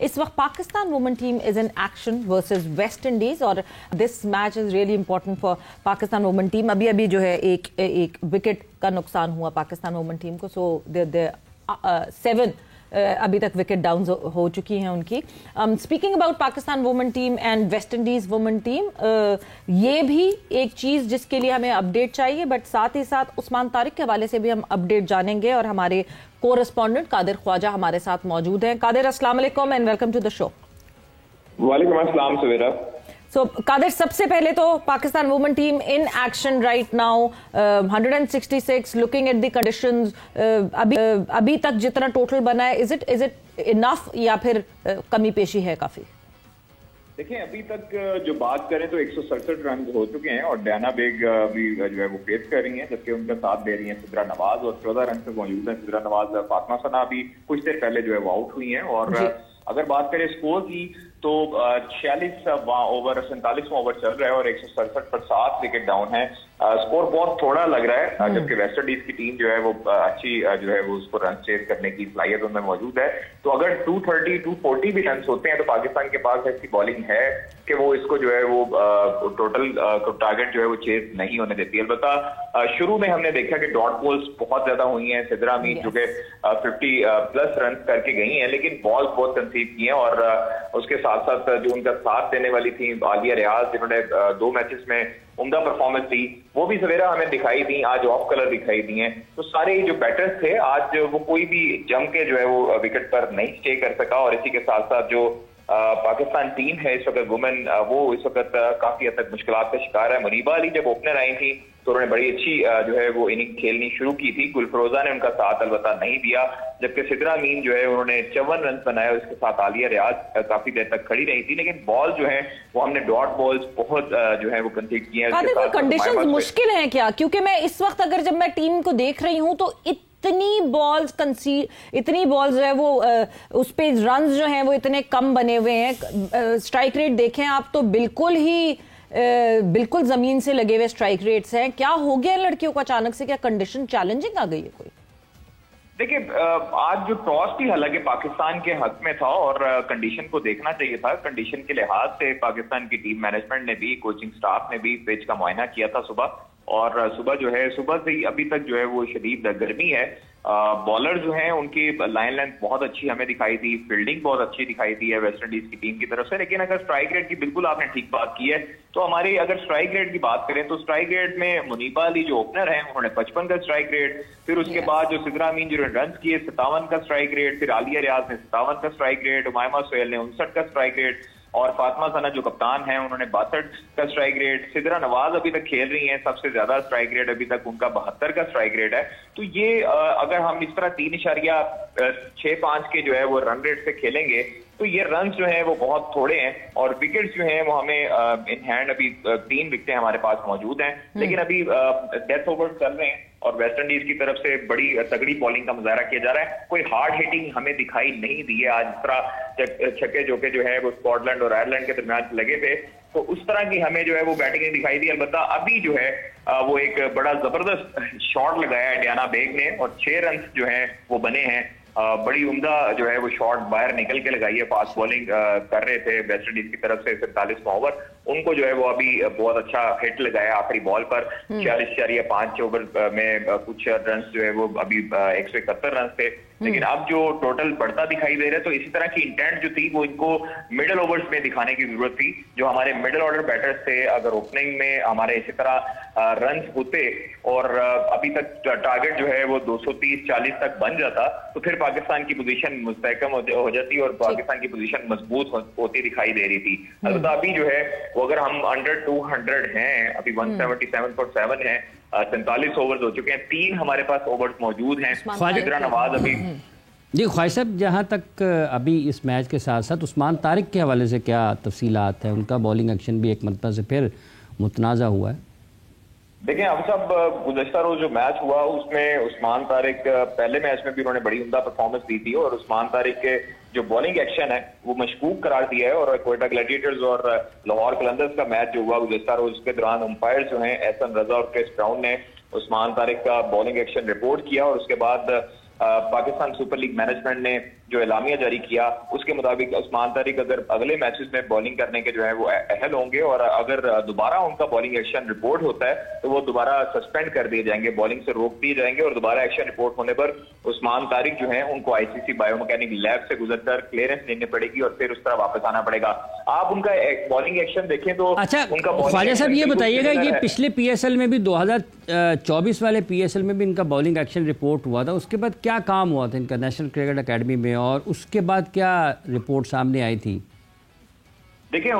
इस वक्त Pakistan women team is in action versus West Indies और this match is really important for Pakistan women team. अभी अभी जो है एक विकेट का नुकसान हुआ पाकिस्तान वुमेन टीम को, सो दे 7 अभी तक विकेट डाउन हो चुकी हैं उनकी। Speaking about Pakistan women team and West Indies women team, ये भी एक चीज जिसके लिए हमें अपडेट चाहिए, बट साथ ही साथ उस्मान तारिक के हवाले से भी हम अपडेट जानेंगे और हमारे कोरेस्पॉन्डेंट कादिर ख्वाजा हमारे साथ मौजूद हैं। कादिर, अस्सलाम वालेकुम and welcome to the show. वालेकुम अस्सलाम सवेरा। सो कादिर, सबसे पहले तो Pakistan women team in action right now, 166 looking at the conditions, अभी तक जितना टोटल बना है, इज इट इनफ या फिर कमी पेशी है काफी? देखिए, अभी तक जो बात करें तो 167 रन हो चुके हैं और डयाना बेग भी जो है वो फेस कर रही हैं, जबकि उनका साथ दे रही हैं सिद्रा नवाज और 14 रन से मौजूद है सिद्रा नवाज। फातिमा सना भी कुछ देर पहले जो है वो आउट हुई हैं। और अगर बात करें स्कोर की तो 46 ओवर 47वां ओवर चल रहा है और 167 पर 7 विकेट डाउन है। स्कोर बहुत थोड़ा लग रहा है, जबकि वेस्ट इंडीज की टीम जो है वो अच्छी जो है वो उसको रन चेज करने की सलाहियत उनमें मौजूद है। तो अगर 230 240 भी रन होते हैं तो पाकिस्तान के पास ऐसी बॉलिंग है कि वो इसको जो है वो टोटल टारगेट जो है वो चेज नहीं होने देती। अलबत्ता शुरू में हमने देखा कि डॉट बॉल्स बहुत ज्यादा हुई हैं। सिद्रा मीर जो कि 50+ रन करके गई हैं, लेकिन बॉल बहुत कंसीव की हैं। और उसके साथ साथ जो उनका साथ देने वाली थी आलिया रियाज, जिन्होंने 2 मैचेस में उम्दा परफॉर्मेंस दी, वो भी सवेरा हमें दिखाई दी, आज ऑफ कलर दिखाई दी हैं। तो सारे जो बैटर्स थे आज वो कोई भी जम के जो है वो विकेट पर नहीं स्टे कर सका। और इसी के साथ साथ जो पाकिस्तान टीम है इस वक्त वुमेन, वो इस वक्त काफी हद तक मुश्किलात का शिकार है। मुनीबा अली जब ओपनर आई थी तो उन्होंने बड़ी अच्छी जो है वो इनिंग खेलनी शुरू की थी। गुलफरोजा ने उनका साथ अलबत्ता नहीं दिया, जबकि सिद्रा मीन जो है उन्होंने 54 रन बनाए। उसके साथ आलिया रियाज काफी देर तक खड़ी रही थी, लेकिन बॉल जो है वो हमने डॉट बॉल्स बहुत जो है वो कंसीड किए हैं। कंडीशंस मुश्किल हैं क्या? क्योंकि मैं इस वक्त अगर जब मैं टीम को देख रही हूं तो इतनी बॉल्स जो है वो उस पे रन्स जो हैं वो इतने कम बने हुए हैं। स्ट्राइक रेट देखें आप तो बिल्कुल जमीन से लगे हुए स्ट्राइक रेट्स हैं। क्या हो गया लड़कियों को अचानक से? क्या कंडीशन चैलेंजिंग आ गई है कोई? देखिए, आज जो टॉस भी हालांकि पाकिस्तान के हक में था और कंडीशन को देखना चाहिए था। कंडीशन के लिहाज से पाकिस्तान की टीम मैनेजमेंट ने भी, कोचिंग स्टाफ ने भी पिच का मुआयना किया था सुबह। और सुबह से ही अभी तक जो है वो शदीद गर्मी है। बॉलर जो हैं उनकी लाइन लेंथ बहुत अच्छी हमें दिखाई दी, फील्डिंग बहुत अच्छी दिखाई दी है वेस्ट इंडीज की टीम की तरफ से। लेकिन अगर स्ट्राइक रेट की, बिल्कुल आपने ठीक बात की है, तो हमारी अगर स्ट्राइक रेट की बात करें तो स्ट्राइक रेट में मुनीबा अली जो ओपनर है उन्होंने 55 का स्ट्राइक रेट, फिर उसके बाद जो सिद्रा अमीन जिन्होंने रन किए 57 का स्ट्राइक रेट, फिर आलिया रियाज ने 57 का स्ट्राइक रेट, उमायमा सोहेल ने 59 का स्ट्राइक रेट और फातिमा सना जो कप्तान है उन्होंने 62 का स्ट्राइक रेट। सिद्रा नवाज अभी तक खेल रही हैं, सबसे ज्यादा स्ट्राइक रेट अभी तक उनका 72 का स्ट्राइक रेट है। तो ये अगर हम इस तरह 3.65 के जो है वो रन रेट से खेलेंगे तो ये रन जो हैं वो बहुत थोड़े हैं और विकेट्स जो हैं वो हमें इन हैंड अभी 3 विकेटें हमारे पास मौजूद हैं। लेकिन अभी डेथ ओवर चल रहे हैं और वेस्ट इंडीज की तरफ से बड़ी तगड़ी बॉलिंग का मुजाहरा किया जा रहा है। कोई हार्ड हिटिंग हमें दिखाई नहीं दी है आज। इस तरह छक्के चौके जो है वो स्कॉटलैंड और आयरलैंड के दरमियान लगे थे, तो उस तरह की हमें जो है वो बैटिंग नहीं दिखाई दी। अलबत्ता अभी जो है वो एक बड़ा जबरदस्त शॉट लगाया है डयाना बेग ने और 6 रन जो है वो बने हैं। बड़ी उम्दा जो है वो शॉट बाहर निकल के लगाई है। फास्ट बॉलिंग कर रहे थे वेस्ट इंडीज की तरफ से 47वां ओवर, उनको जो है वो अभी बहुत अच्छा हिट लगाया आखिरी बॉल पर। 46.5 ओवर में कुछ रन जो है वो अभी 171 रन थे। लेकिन अब जो टोटल बढ़ता दिखाई दे रहा है, तो इसी तरह की इंटेंट जो थी वो इनको मिडिल ओवर्स में दिखाने की जरूरत थी। जो हमारे मिडिल ऑर्डर बैटर्स थे, अगर ओपनिंग में हमारे इसी तरह रन होते और अभी तक टारगेट जो है वो 230-40 तक बन जाता तो फिर पाकिस्तान की पोजीशन मुस्तहकम हो जाती और पाकिस्तान की पोजीशन मजबूत होती दिखाई दे रही थी। अलबत्ता अभी जो है वो अगर हम अंडर 200 हैं, अभी 177.7 है, 47 ओवर्स हो चुके हैं, 3 हमारे पास ओवर्स मौजूद हैं। सिद्रा नवाज अभी जी ख्वाहिश साहब, जहाँ तक अभी इस मैच के साथ साथ उस्मान तारिक के हवाले से क्या तफसीलात है? उनका बॉलिंग एक्शन भी एक मरतबा से फिर मुतनाज़ा हुआ है। देखिए अब सब गुज़श्ता रोज जो मैच हुआ उसमें उस्मान तारिक पहले मैच में भी उन्होंने बड़ी उम्दा परफॉर्मेंस दी थी और उस्मान तारिक के जो बॉलिंग एक्शन है वो मशकूक करार दिया है। और क्वेटा ग्लैडिएटर्स और लाहौर कलंदर्स का मैच जो हुआ गुज़श्ता रोज के दौरान अंपायर जो हैं एहसन रजा और क्रिस ब्राउन ने उस्मान तारिक का बॉलिंग एक्शन रिपोर्ट किया और उसके बाद पाकिस्तान सुपर लीग मैनेजमेंट ने जो एलामिया जारी किया उसके मुताबिक उस्मान तारिक अगर अगले मैचेस में बॉलिंग करने के जो है वो अहल होंगे और अगर दोबारा उनका बॉलिंग एक्शन रिपोर्ट होता है तो वो दोबारा सस्पेंड कर दिए जाएंगे, बॉलिंग से रोक दिए जाएंगे और दोबारा एक्शन रिपोर्ट होने पर उस्मान तारिक जो है उनको आईसीसी बायोमैकेनिक लैब से गुजरकर क्लियरेंस लेनी पड़ेगी और फिर उस तरह वापस आना पड़ेगा। आप उनका बॉलिंग एक्शन देखें तो अच्छा उनका ख्वाजा साहब ये बताइएगा, ये पिछले पीएसएल में भी 2024 वाले पीएसएल में भी इनका बॉलिंग एक्शन रिपोर्ट हुआ था, उसके बाद क्या काम हुआ था इनका नेशनल क्रिकेट अकेडमी में और उसके बाद क्या रिपोर्ट सामने आई थी? देखिए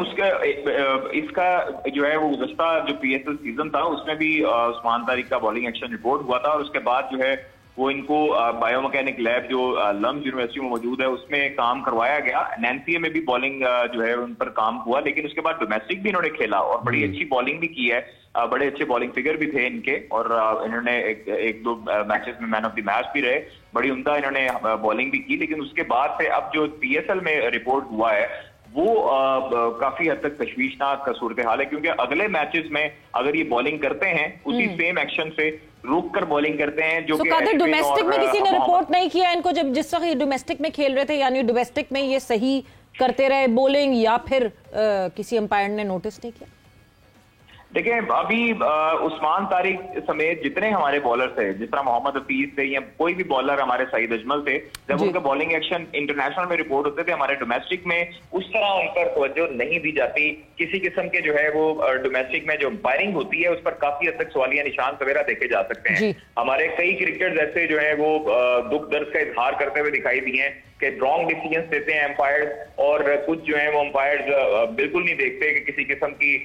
इसका जो है वो गुज़श्ता जो पीएसएल सीजन था उसमें भी उस्मान तारिक का बॉलिंग एक्शन रिपोर्ट हुआ था और उसके बाद जो है वो इनको बायोमैकेनिक लैब जो लम्स यूनिवर्सिटी में मौजूद है उसमें काम करवाया गया। एनएनसीए में भी बॉलिंग जो है उन पर काम हुआ, लेकिन उसके बाद डोमेस्टिक भी इन्होंने खेला और बड़ी अच्छी बॉलिंग भी की है, बड़े अच्छे बॉलिंग फिगर भी थे इनके और इन्होंने एक दो मैचेस में मैन ऑफ द मैच भी रहे, बड़ी उम्दा इन्होंने बॉलिंग भी की। लेकिन उसके बाद से अब जो पीएसएल में रिपोर्ट हुआ है वो काफी हद तक तशवीशनाक सूरत हाल है, क्योंकि अगले मैचेस में अगर ये बॉलिंग करते हैं उसी सेम एक्शन से रुक कर बॉलिंग करते हैं जो कि डोमेस्टिक में किसी ने रिपोर्ट नहीं किया इनको, जब जिस वक्त ये डोमेस्टिक में खेल रहे थे, यानी डोमेस्टिक में ये सही करते रहे बॉलिंग या फिर किसी अंपायर ने नोटिस नहीं किया? देखिए अभी उस्मान तारिक समेत जितने हमारे बॉलर थे, जिस तरह मोहम्मद हफीज थे या कोई भी बॉलर हमारे सईद अजमल थे, जब उनका बॉलिंग एक्शन इंटरनेशनल में रिपोर्ट होते थे, हमारे डोमेस्टिक में उस तरह उन पर तवज्जो नहीं दी जाती। किसी किस्म के जो है वो डोमेस्टिक में जो अंपायरिंग होती है उस पर काफी हद तक सवालिया निशान वगैरह देखे जा सकते हैं। हमारे कई क्रिकेटर्स ऐसे जो है वो दुख दर्द का इजहार करते हुए दिखाई दिए हैं कि रॉन्ग डिसीजन देते हैं एम्पायर्स और कुछ जो है वो एम्पायर्स बिल्कुल नहीं देखते कि किसी किस्म की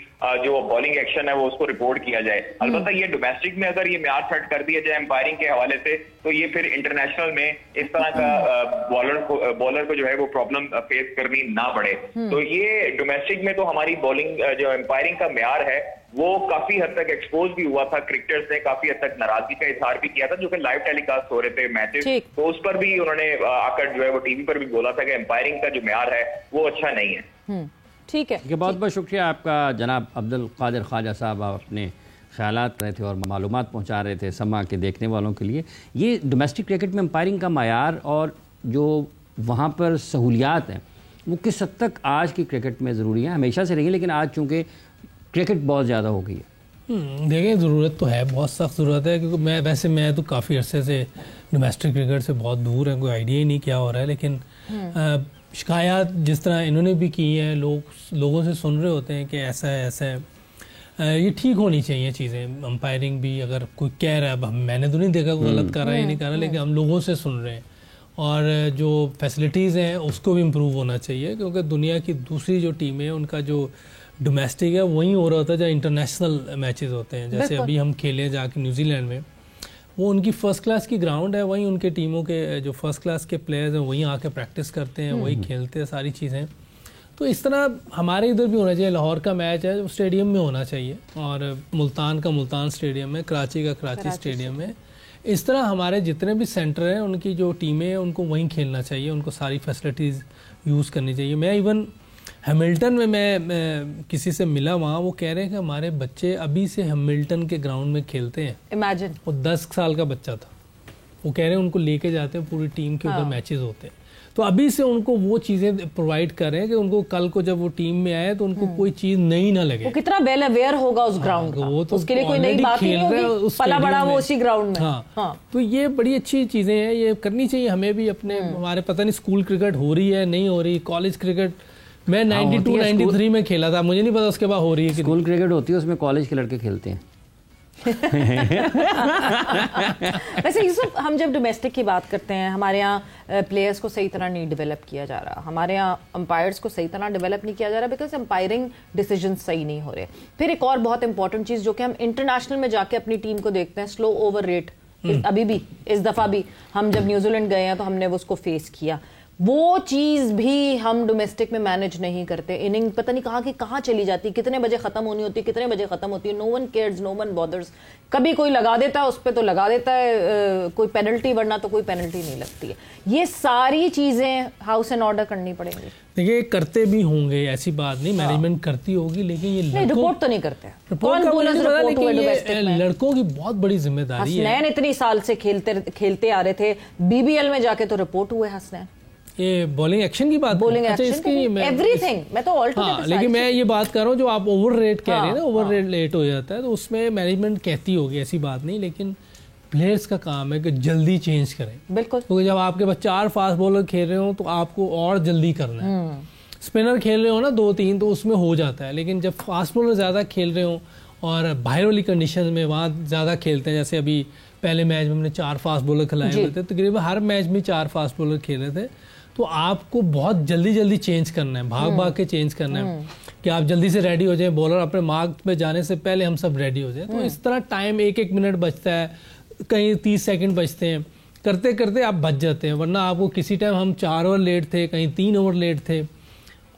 जो बॉलिंग एक्शन है वो उसको रिपोर्ट किया जाए। अलबत्ता ये डोमेस्टिक में अगर ये म्यार सेट कर दिया जाए एम्पायरिंग के हवाले से तो ये फिर इंटरनेशनल में इस तरह का बॉलर को जो है वो प्रॉब्लम फेस करनी ना पड़े। तो ये डोमेस्टिक में तो हमारी बॉलिंग जो एम्पायरिंग का म्यार है वो काफी हद तक एक्सपोज भी हुआ था, क्रिकेटर्स ने काफी हद तक नाराजगी का इजहार भी किया था, जो कि लाइव टेलीकास्ट हो रहे थे मैचेस, तो उस पर भी उन्होंने आकर जो है वो टीवी पर भी बोला था कि एम्पायरिंग का जो म्यार है वो अच्छा नहीं है। ठीक है, बहुत बहुत शुक्रिया आपका जनाब अब्दुल कादिर ख्वाजा साहब, आप अपने ख्यालात रहे थे और मालूमात पहुँचा रहे थे समा के देखने वालों के लिए। ये डोमेस्टिक क्रिकेट में एम्पायरिंग का मायार और जो वहाँ पर सहूलियात हैं वो किस हद तक आज की क्रिकेट में ज़रूरी है? हमेशा से रही, लेकिन आज चूँकि क्रिकेट बहुत ज़्यादा हो गई है। देखिए ज़रूरत तो है, बहुत सख्त ज़रूरत है, क्योंकि मैं तो काफ़ी अरसे से डोमेस्टिक क्रिकेट से बहुत दूर है, कोई आइडिया ही नहीं क्या हो रहा है। लेकिन शिकायत जिस तरह इन्होंने भी की हैं, लोगों से सुन रहे होते हैं कि ऐसा है, ये ठीक होनी चाहिए चीज़ें। अंपायरिंग भी अगर कोई कह रहा है, अब मैंने तो नहीं देखा कोई गलत कर रहा है या नहीं कर रहा, लेकिन हम लोगों से सुन रहे हैं। और जो फैसिलिटीज़ हैं उसको भी इम्प्रूव होना चाहिए, क्योंकि दुनिया की दूसरी जो टीमें हैं उनका जो डोमेस्टिक है वहीं हो रहा होता है जहाँ इंटरनेशनल मैचेस होते हैं। जैसे अभी हम खेले जाके न्यूजीलैंड में, वो उनकी फ़र्स्ट क्लास की ग्राउंड है, वहीं उनके टीमों के जो फर्स्ट क्लास के प्लेयर्स हैं वहीं आके प्रैक्टिस करते हैं, वहीं खेलते हैं, सारी चीज़ें। तो इस तरह हमारे इधर भी होना चाहिए। लाहौर का मैच है वो स्टेडियम में होना चाहिए, और मुल्तान का मुल्तान स्टेडियम है, कराची का कराची स्टेडियम है। इस तरह हमारे जितने भी सेंटर हैं उनकी जो टीमें हैं उनको वहीं खेलना चाहिए, उनको सारी फैसिलिटीज़ यूज़ करनी चाहिए। मैं इवन हैमिल्टन में मैं किसी से मिला, वहाँ वो कह रहे हैं कि हमारे बच्चे अभी से हैमिल्टन के ग्राउंड में खेलते हैं। इमेजिन, वो 10 साल का बच्चा था, वो कह रहे हैं उनको लेके जाते हैं, पूरी टीम के उधर मैचेस होते हैं। तो अभी से उनको वो चीज़ें प्रोवाइड करें कि उनको कल को जब वो टीम में आए तो उनको कोई चीज़ नई ना लगे। वो कितना वेल अवेयर होगा उस ग्राउंड का, वो तो उसके लिए कोई नई बात नहीं होगी, पला बड़ा वो उसी ग्राउंड में। हाँ, तो ये बड़ी अच्छी चीज़ें हैं, ये करनी चाहिए हमें भी अपने। हमारे पता नहीं स्कूल क्रिकेट हो रही है नहीं हो रही, कॉलेज क्रिकेट मैं 92-93 में खेला था, मुझे नहीं पता उसके बाद हो रही है। स्कूल क्रिकेट होती है, उसमें कॉलेज के लड़के खेलते हैं। वैसे यूसुफ, हम जब डोमेस्टिक की बात करते हैं, हमारे यहाँ प्लेयर्स को सही तरह नहीं डेवलप किया जा रहा, हमारे यहाँ अंपायर्स को सही तरह डेवलप नहीं किया जा रहा, बिकॉज अंपायरिंग डिसीजन सही नहीं हो रहे। फिर एक और बहुत इंपॉर्टेंट चीज़ जो कि हम इंटरनेशनल में जाके अपनी टीम को देखते हैं, स्लो ओवर रेट। अभी भी इस दफ़ा भी हम जब न्यूजीलैंड गए हैं तो हमने उसको फेस किया, वो चीज़ भी हम डोमेस्टिक में मैनेज नहीं करते। इनिंग पता नहीं कहाँ की कहाँ चली जाती, कितने बजे ख़त्म होनी होती है, कितने बजे ख़त्म होती है, no one cares, no one bothers. कभी कोई लगा देता है उस पर तो लगा देता है कोई पेनल्टी, वरना तो कोई पेनल्टी नहीं लगती है। ये सारी चीज़ें हाउस एंड ऑर्डर करनी पड़ेंगी। देखिए करते भी होंगे, ऐसी बात नहीं, मैनेजमेंट करती होगी, लेकिन ये रिपोर्ट तो नहीं करते। लड़कों की बहुत बड़ी जिम्मेदारी है। हसनैन इतनी साल से खेलते आ रहे थे, बीबीएल में जाके तो रिपोर्ट हुए हसनैन। ये बॉलिंग एक्शन की बात, बॉलिंग अच्छा एक्शन, एवरीथिंग, मैं तो ऑल हाँ, लेकिन मैं ये बात कर रहा हूँ जो आप ओवर रेट कह रहे हैं ना, ओवर रेट हो जाता है, तो उसमें मैनेजमेंट कहती होगी, ऐसी बात नहीं, लेकिन प्लेयर्स का काम है कि जल्दी चेंज करें। बिल्कुल, क्योंकि जब आपके पास 4 फास्ट बॉलर खेल रहे हो तो आपको और जल्दी करना है। स्पिनर खेल रहे हो ना 2-3 तो उसमें हो जाता है, लेकिन जब फास्ट बॉलर ज़्यादा खेल रहे हो और बाहर वाली कंडीशन में वहाँ ज़्यादा खेलते हैं, जैसे अभी पहले मैच में हमने 4 फास्ट बॉलर खिलाए हुए थे, तकरीबन हर मैच में 4 फास्ट बॉलर खेले थे, तो आपको बहुत जल्दी चेंज करना है, भाग के चेंज करना है कि आप जल्दी से रेडी हो जाएं, बॉलर अपने मार्क पे जाने से पहले हम सब रेडी हो जाएं। तो इस तरह टाइम 1-1 मिनट बचता है, कहीं 30 सेकंड बचते हैं, करते करते आप बच जाते हैं। वरना आपको किसी टाइम हम 4 ओवर लेट थे, कहीं 3 ओवर लेट थे,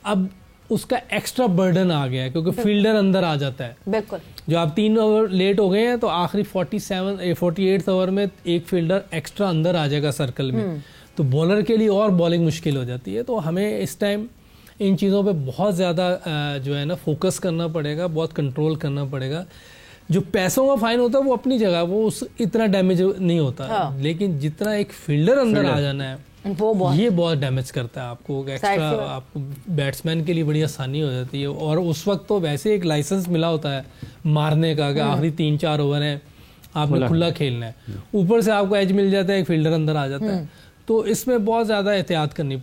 अब उसका एक्स्ट्रा बर्डन आ गया है क्योंकि फील्डर अंदर आ जाता है। बिल्कुल, जो आप 3 ओवर लेट हो गए हैं तो आखिरी 48 ओवर में एक फील्डर एक्स्ट्रा अंदर आ जाएगा सर्कल में, तो बॉलर के लिए और बॉलिंग मुश्किल हो जाती है। तो हमें इस टाइम इन चीज़ों पे बहुत ज़्यादा जो है ना फोकस करना पड़ेगा, बहुत कंट्रोल करना पड़ेगा। जो पैसों का फाइन होता है वो अपनी जगह, वो उस इतना डैमेज नहीं होता, लेकिन जितना एक फील्डर अंदर आ जाना है ये बहुत डैमेज करता है आपको। एक्स्ट्रा आपको बैट्समैन के लिए बड़ी आसानी हो जाती है, और उस वक्त तो वैसे एक लाइसेंस मिला होता है मारने का कि आखिरी 3-4 ओवर है आपने खुला खेलना है, ऊपर से आपको एज मिल जाता है, एक फील्डर अंदर आ जाता है, तो इसमें बहुत ज़्यादा एहतियात करनी